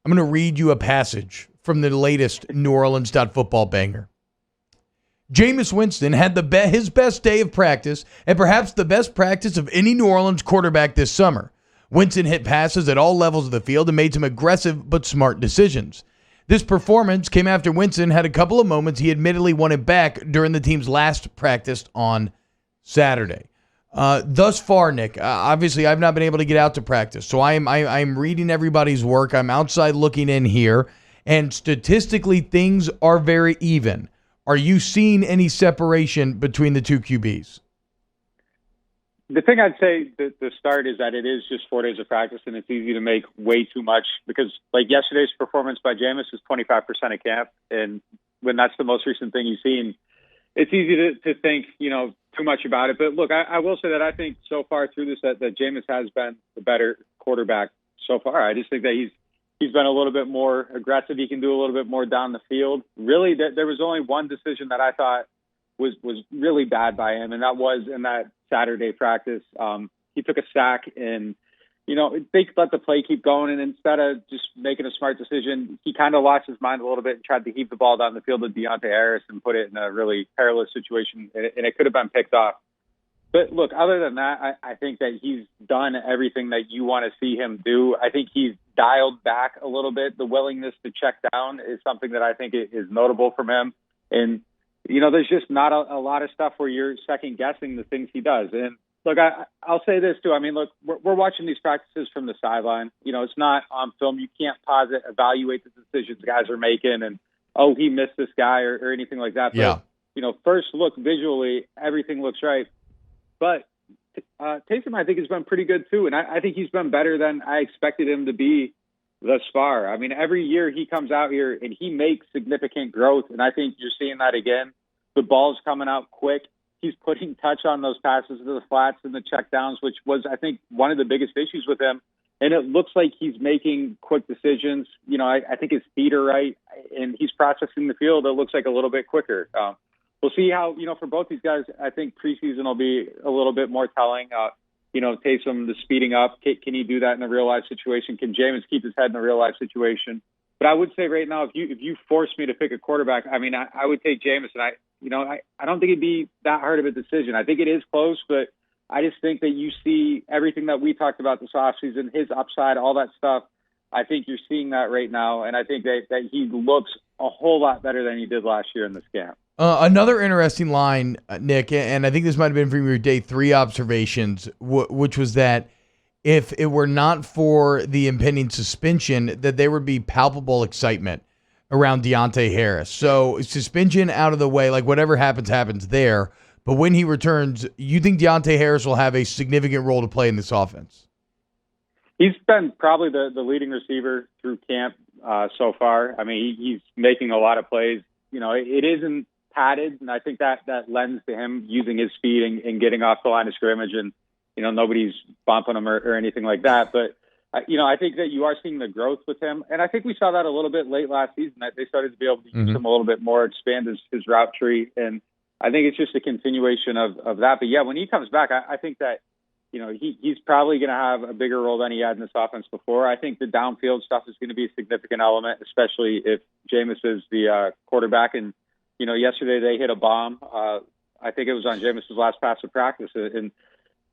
I'm going to read you a passage from the latest neworleans.football banger. Jameis Winston had his best day of practice and perhaps the best practice of any New Orleans quarterback this summer. Winston hit passes at all levels of the field and made some aggressive but smart decisions. This performance came after Winston had a couple of moments he admittedly wanted back during the team's last practice on Saturday. Thus far, Nick, obviously I've not been able to get out to practice, so I'm reading everybody's work. I'm outside looking in here, and statistically things are very even. Are you seeing any separation between the two QBs? The thing I'd say to start is that it is just 4 days of practice, and it's easy to make way too much because, like, yesterday's performance by Jameis was 25% of camp, and when that's the most recent thing you've seen, it's easy to think, too much about it. But, look, I will say that I think so far through this that Jameis has been the better quarterback so far. I just think that he's been a little bit more aggressive. He can do a little bit more down the field. Really, there was only one decision that I thought was really bad by him, and that was in that Saturday practice. He took a sack, and they let the play keep going, and instead of just making a smart decision, he kind of lost his mind a little bit and tried to heave the ball down the field to Deontay Harris and put it in a really perilous situation, and it could have been picked off. But look, other than that, I think that he's done everything that you want to see him do. I think he's dialed back a little bit. The willingness to check down is something that I think is notable from him. And, there's just not a lot of stuff where you're second guessing the things he does. And look, I'll say this too. I mean, look, we're watching these practices from the sideline. It's not on film. You can't pause it, evaluate the decisions guys are making and, he missed this guy or anything like that. Yeah. But, first look visually, everything looks right. But Taysom, I think, has been pretty good too. And I think he's been better than I expected him to be thus far. I mean, every year he comes out here and he makes significant growth. And I think you're seeing that again. The ball's coming out quick. He's putting touch on those passes to the flats and the checkdowns, which was, I think, one of the biggest issues with him. And it looks like he's making quick decisions. I think his feet are right and he's processing the field. It looks like a little bit quicker. We'll see how, for both these guys, I think preseason will be a little bit more telling. Taysom, the speeding up, can he do that in a real life situation? Can Jameis keep his head in a real life situation? But I would say right now, if you force me to pick a quarterback, I mean, I would take Jameis, and I don't think it'd be that hard of a decision. I think it is close, but I just think that you see everything that we talked about this offseason, his upside, all that stuff. I think you're seeing that right now, and I think that he looks a whole lot better than he did last year in this camp. Another interesting line, Nick, and I think this might have been from your day 3 observations, which was that if it were not for the impending suspension, that there would be palpable excitement around Deontay Harris. So suspension out of the way, like whatever happens there. But when he returns, you think Deontay Harris will have a significant role to play in this offense? He's been probably the leading receiver through camp so far. I mean, he's making a lot of plays. It isn't padded, and I think that lends to him using his speed and getting off the line of scrimmage, and nobody's bumping him or anything like that. But I think that you are seeing the growth with him, and I think we saw that a little bit late last season. That they started to be able to use him a little bit more, expand his route tree, and I think it's just a continuation of that. But yeah, when he comes back, I think that he's probably going to have a bigger role than he had in this offense before. I think the downfield stuff is going to be a significant element, especially if Jameis is the quarterback. And yesterday they hit a bomb. I think it was on Jameis's last pass of practice, and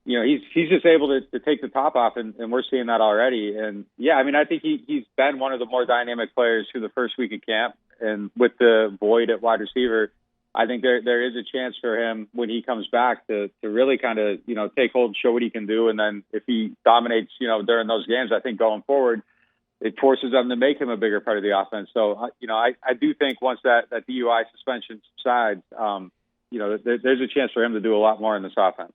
he's just able to take the top off, and we're seeing that already. And yeah, I mean, I think he's been one of the more dynamic players through the first week of camp, and with the void at wide receiver, I think there is a chance for him when he comes back to really kind of take hold, show what he can do, and then if he dominates during those games, I think going forward, it forces them to make him a bigger part of the offense. So, I do think once that DUI suspension subsides, there's a chance for him to do a lot more in this offense.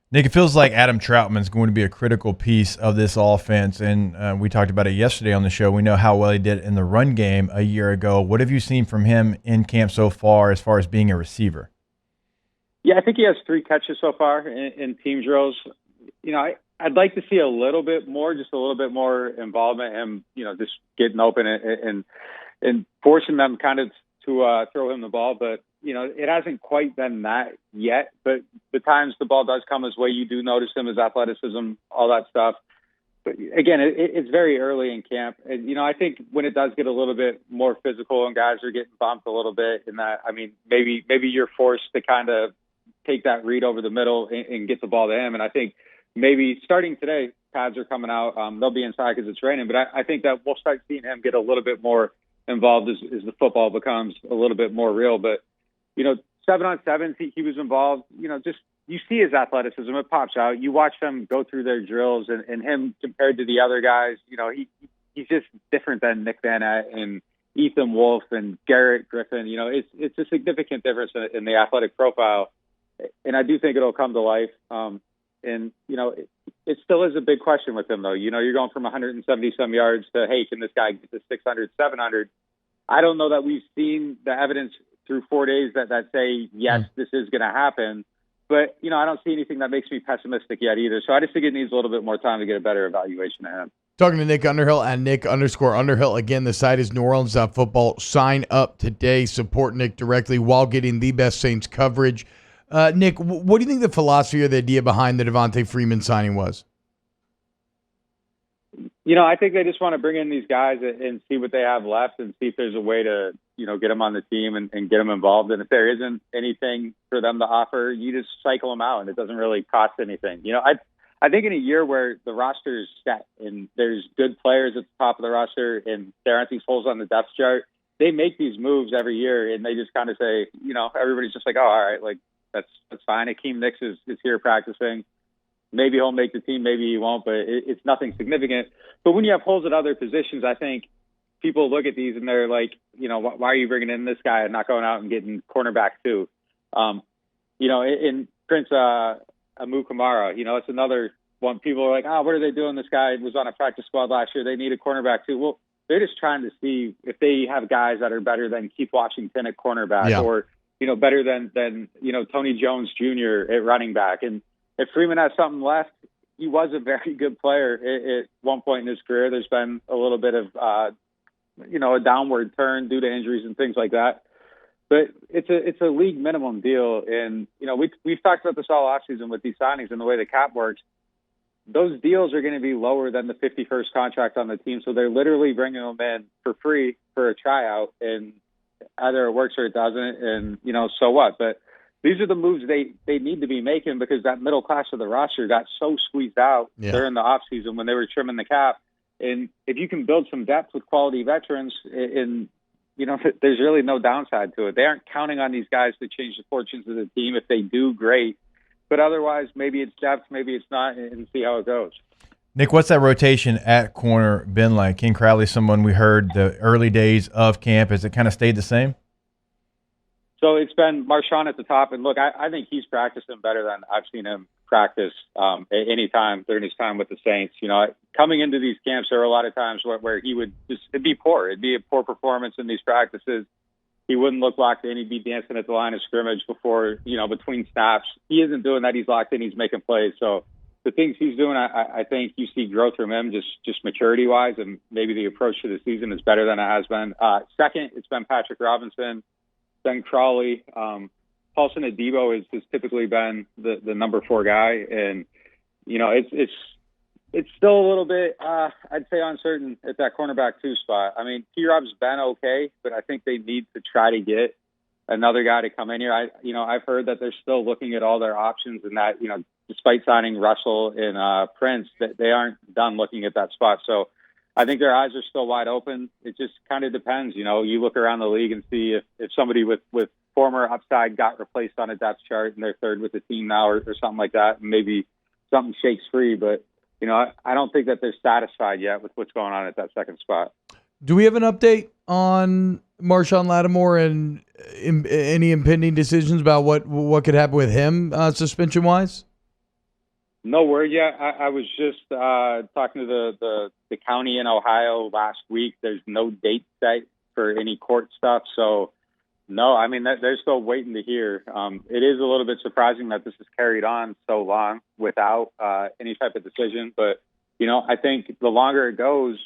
Nick, it feels like Adam Troutman is going to be a critical piece of this offense, and we talked about it yesterday on the show. We know how well he did in the run game a year ago. What have you seen from him in camp so far as being a receiver? Yeah, I think he has 3 catches so far in team drills. I'd like to see a little bit more involvement, him, just getting open and forcing them kind of to throw him the ball. But, it hasn't quite been that yet. But the times the ball does come his way, you do notice him, his athleticism, all that stuff. But again, it's very early in camp. And, I think when it does get a little bit more physical and guys are getting bumped a little bit, and that, maybe you're forced to kind of take that read over the middle and get the ball to him. And I think maybe starting today, pads are coming out. They'll be inside because it's raining. But I think that we'll start seeing him get a little bit more involved as the football becomes a little bit more real. But, 7-on-7, he was involved, just you see his athleticism. It pops out. You watch them go through their drills and him compared to the other guys, he's just different than Nick Van Ette and Ethan Wolf and Garrett Griffin. It's a significant difference in the athletic profile. And I do think it'll come to life. It still is a big question with him, though. You're going from 170-some yards to, hey, can this guy get to 600, 700? I don't know that we've seen the evidence through 4 days that say, yes, this is going to happen. But, I don't see anything that makes me pessimistic yet either. So I just think it needs a little bit more time to get a better evaluation of him. Talking to Nick Underhill at Nick_Underhill. Again, the site is neworleans.football. Sign up today. Support Nick directly while getting the best Saints coverage. Nick, what do you think the philosophy or the idea behind the Devontae Freeman signing was? I think they just want to bring in these guys and see what they have left and see if there's a way to, get them on the team and get them involved. And if there isn't anything for them to offer, you just cycle them out and it doesn't really cost anything. I think in a year where the roster is set and there's good players at the top of the roster and there aren't these holes on the depth chart, they make these moves every year and they just kind of say, everybody's just like, oh, all right, like that's fine. Akeem Nicks is here practicing. Maybe he'll make the team, maybe he won't, but it's nothing significant. But when you have holes at other positions, I think people look at these and they're like, why are you bringing in this guy and not going out and getting cornerback too? In Prince Amukamara, it's another one. People are like, what are they doing? This guy was on a practice squad last year. They need a cornerback too. Well, they're just trying to see if they have guys that are better than Keith Washington at cornerback or, better than Tony Jones Jr. at running back. And if Freeman has something left, he was a very good player at one point in his career. There's been a little bit of, a downward turn due to injuries and things like that. But it's a league minimum deal. And, we've talked about this all offseason with these signings and the way the cap works. Those deals are going to be lower than the 51st contract on the team. So they're literally bringing them in for free for a tryout. And either it works or it doesn't. And, so what? But these are the moves they need to be making because that middle class of the roster got so squeezed out during the offseason when they were trimming the cap. And if you can build some depth with quality veterans, there's really no downside to it. They aren't counting on these guys to change the fortunes of the team. If they do, great. But otherwise, maybe it's depth, maybe it's not, and see how it goes. Nick, what's that rotation at corner been like? King Crowley, someone we heard the early days of camp. Has it kind of stayed the same? So it's been Marshon at the top. And look, I think he's practicing better than I've seen him practice at any time during his time with the Saints. Coming into these camps, there were a lot of times where he would it'd be poor. It'd be a poor performance in these practices. He wouldn't look locked in. He'd be dancing at the line of scrimmage before, between snaps. He isn't doing that. He's locked in. He's making plays. So the things he's doing, I think you see growth from him just maturity-wise, and maybe the approach to the season is better than it has been. Second, it's been Patrick Robinson. Then Crowley, Paulson Adebo has typically been the number 4 guy, and it's still a little bit I'd say uncertain at that cornerback 2 spot. I mean, T-Rob's been okay, but I think they need to try to get another guy to come in here. I've heard that they're still looking at all their options, and that despite signing Russell and Prince, that they aren't done looking at that spot. So I think their eyes are still wide open. It just kind of depends. You look around the league and see if somebody with former upside got replaced on a depth chart and they're third with the team now or something like that. And maybe something shakes free. But, I don't think that they're satisfied yet with what's going on at that second spot. Do we have an update on Marshon Lattimore and any impending decisions about what could happen with him suspension-wise? No word yet. I was just talking to the county in Ohio last week. There's no date set for any court stuff. So, no, I mean, they're still waiting to hear. It is a little bit surprising that this has carried on so long without any type of decision. But, I think the longer it goes,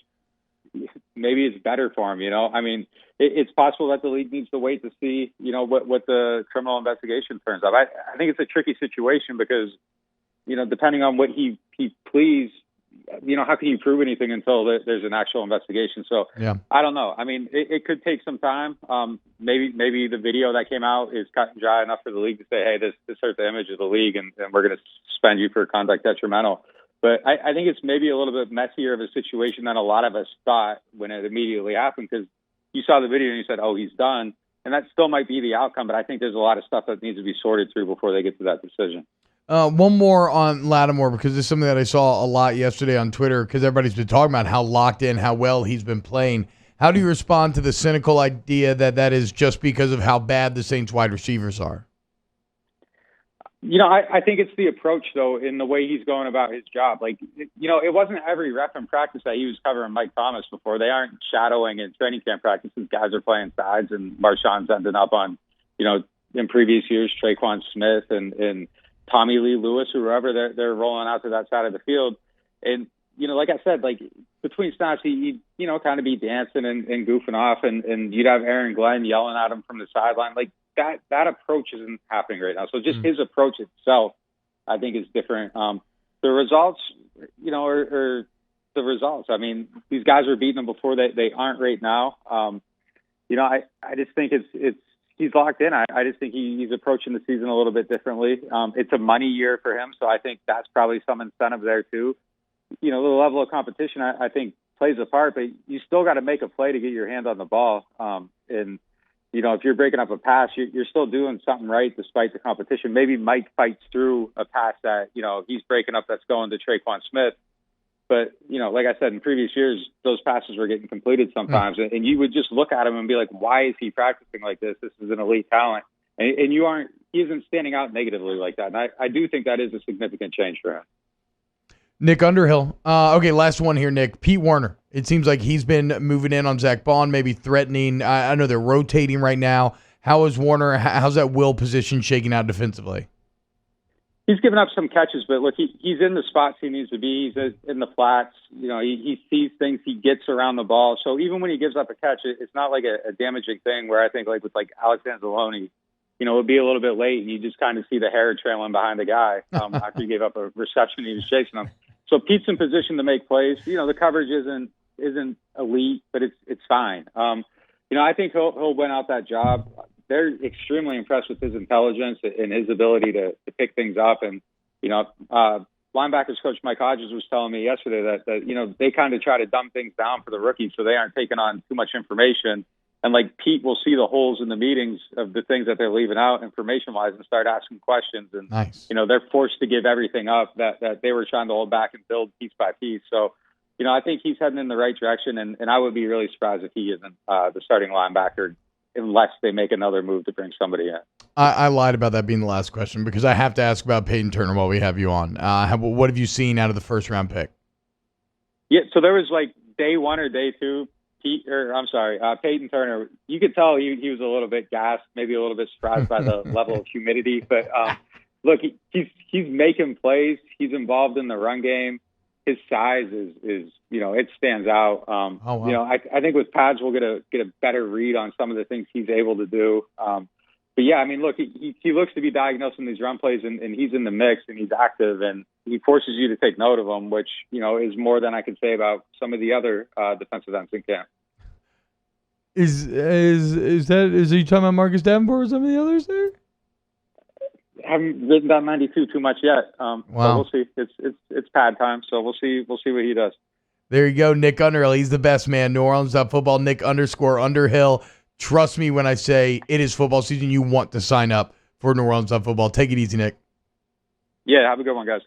maybe it's better for him. I mean, it's possible that the league needs to wait to see, what the criminal investigation turns up. I think it's a tricky situation because, depending on what he pleads, how can you prove anything until there's an actual investigation? So Yeah. I don't know. I mean, it could take some time. Maybe the video that came out is cut and dry enough for the league to say, hey, this hurt the image of the league, and we're going to suspend you for conduct detrimental. But I think it's maybe a little bit messier of a situation than a lot of us thought when it immediately happened, because you saw the video and you said, oh, he's done. And that still might be the outcome, but I think there's a lot of stuff that needs to be sorted through before they get to that decision. One more on Lattimore, because it's something that I saw a lot yesterday on Twitter, because everybody's been talking about how locked in, how well he's been playing. How do you respond to the cynical idea that is just because of how bad the Saints wide receivers are? I think it's the approach, though, in the way he's going about his job. Like, it wasn't every ref in practice that he was covering Mike Thomas before. They aren't shadowing in training camp practices. Guys are playing sides, and Marshon's ending up on, in previous years, Traquan Smith and Tommy Lee Lewis, or whoever they're rolling out to that side of the field. And, like I said, like between snaps, he'd kind of be dancing and goofing off, and you'd have Aaron Glenn yelling at him from the sideline. Like, that approach isn't happening right now. So just his approach itself, I think, is different. The results, are the results. I mean, these guys are beating them before they aren't right now. I just think he's locked in. I just think he's approaching the season a little bit differently. It's a money year for him, so I think that's probably some incentive there too. The level of competition, I think, plays a part, but you still got to make a play to get your hand on the ball. And if you're breaking up a pass, you're still doing something right despite the competition. Maybe Mike fights through a pass that, he's breaking up that's going to Traquan Smith. But, like I said, in previous years, those passes were getting completed sometimes. And you would just look at him and be like, why is he practicing like this? This is an elite talent. And he isn't standing out negatively like that. And I do think that is a significant change for him. Nick Underhill. Okay, last one here, Nick. Pete Werner. It seems like he's been moving in on Zach Bond, maybe threatening. I know they're rotating right now. How is Werner? How's that will position shaking out defensively? He's given up some catches, but look, he's in the spots he needs to be. He's in the flats. He sees things. He gets around the ball. So even when he gives up a catch, it's not like a damaging thing where I think like with Alex Anzalone, it'll be a little bit late and you just kind of see the hair trailing behind the guy after he gave up a reception. He was chasing him. So Pete's in position to make plays. The coverage isn't elite, but it's fine. I think he'll win out that job. They're extremely impressed with his intelligence and his ability to pick things up. And, linebackers coach Mike Hodges was telling me yesterday that they kind of try to dumb things down for the rookies so they aren't taking on too much information. And Pete will see the holes in the meetings of the things that they're leaving out information-wise and start asking questions. And, nice. They're forced to give everything up that they were trying to hold back and build piece by piece. So, I think he's heading in the right direction. And I would be really surprised if he isn't the starting linebacker unless they make another move to bring somebody in. I lied about that being the last question because I have to ask about Peyton Turner while we have you on. What have you seen out of the first-round pick? Yeah, so there was day one or day two, Peyton Turner. You could tell he was a little bit gassed, maybe a little bit surprised by the level of humidity. But look, he's making plays. He's involved in the run game. His size is it stands out. Oh, wow. I think with pads we'll get a better read on some of the things he's able to do. But yeah, I mean, look, he looks to be diagnosing these run plays, and he's in the mix, and he's active, and he forces you to take note of him, which is more than I can say about some of the other defensive ends in camp. Is he talking about Marcus Davenport or some of the others there? Haven't written down 92 too much yet. Wow. So we'll see. It's pad time, so we'll see what he does. There you go, Nick Underhill. He's the best man. neworleans.football, Nick_Underhill. Trust me when I say it is football season. You want to sign up for neworleans.football. Take it easy, Nick. Yeah, have a good one, guys.